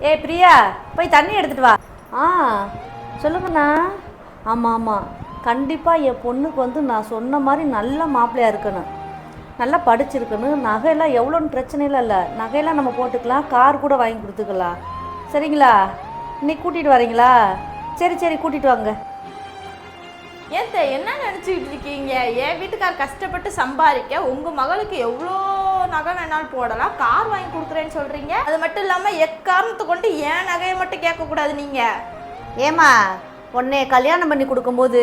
ஏய் பிரியா, போய் தண்ணி எடுத்துட்டு வா. ஆ சொல்லுங்கண்ணா. ஆமாம் ஆமாம், கண்டிப்பாக என் பொண்ணுக்கு நான் சொன்ன மாதிரி நல்ல மாப்பிள்ளையாக இருக்கணும், நல்லா படிச்சிருக்கணும். நகையெல்லாம் எவ்வளோன்னு பிரச்சனைலாம் இல்லை, நகையெல்லாம் நம்ம போட்டுக்கலாம், கார் கூட வாங்கி கொடுத்துக்கலாம். சரிங்களா? இன்னைக்கு கூட்டிகிட்டு வரீங்களா? சரி சரி, கூட்டிகிட்டு வாங்க. ஏத்த என்ன நினச்சிக்கிட்டு இருக்கீங்க? என் வீட்டுக்கார் கஷ்டப்பட்டு சம்பாதிக்க உங்கள் மகளுக்கு எவ்வளோ நகை வேணாலும் போடலாம், கார் வாங்கி கொடுக்குறேன்னு சொல்கிறீங்க. அது மட்டும் இல்லாமல் எக்காரணத்தை கொண்டு ஏன் நகையை மட்டும் கேட்கக்கூடாது நீங்கள்? ஏம்மா, உன்னை கல்யாணம் பண்ணி கொடுக்கும்போது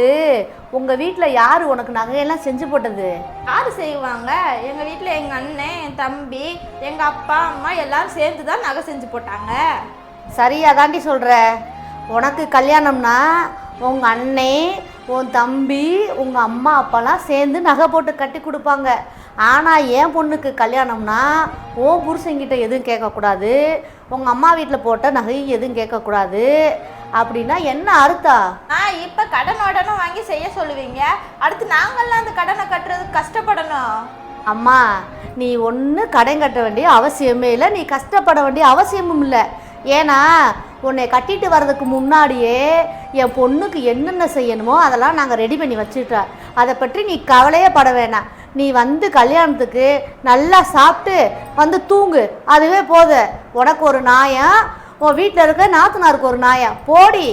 உங்கள் வீட்டில் யார் உனக்கு நகையெல்லாம் செஞ்சு போட்டது? யார் செய்வாங்க? எங்கள் வீட்டில் எங்கள் அண்ணன், என் தம்பி, எங்கள் அப்பா அம்மா எல்லாரும் சேர்ந்து தான் நகை செஞ்சு போட்டாங்க. சரியா தாண்டி சொல்கிற. உனக்கு கல்யாணம்னா உங்கள் அண்ணே, உன் தம்பி, உங்கள் அம்மா அப்பாலாம் சேர்ந்து நகை போட்டு கட்டி கொடுப்பாங்க. ஆனால் என் பொண்ணுக்கு கல்யாணம்னா உன் புருஷங்கிட்ட எதுவும் கேட்கக்கூடாது, உங்கள் அம்மா வீட்டில் போட்ட நகை எதுவும் கேட்கக்கூடாது. அப்படின்னா என்ன அர்த்தம்? இப்போ கடனை வாங்கி செய்ய சொல்லுவீங்க, அடுத்து நாங்கள்லாம் அந்த கடனை கட்டுறதுக்கு கஷ்டப்படணும். அம்மா, நீ ஒன்று கடன் கட்ட வேண்டிய அவசியமே இல்லை, நீ கஷ்டப்பட வேண்டிய அவசியமும் இல்லை. ஏன்னா உன்னை கட்டிட்டு வர்றதுக்கு முன்னாடியே என் பொண்ணுக்கு என்னென்ன செய்யணுமோ அதெல்லாம் நாங்கள் ரெடி பண்ணி வச்சுட்டோம். அதை பற்றி நீ கவலையே பட வேணாம். நீ கல்யாணத்துக்கு நல்லா சாப்பிட்டு தூங்கு, அதுவே போதும். உனக்கு ஒரு நாயம், உன் வீட்டில் இருக்க நாத்தனாருக்கு ஒரு நாயம். போடி.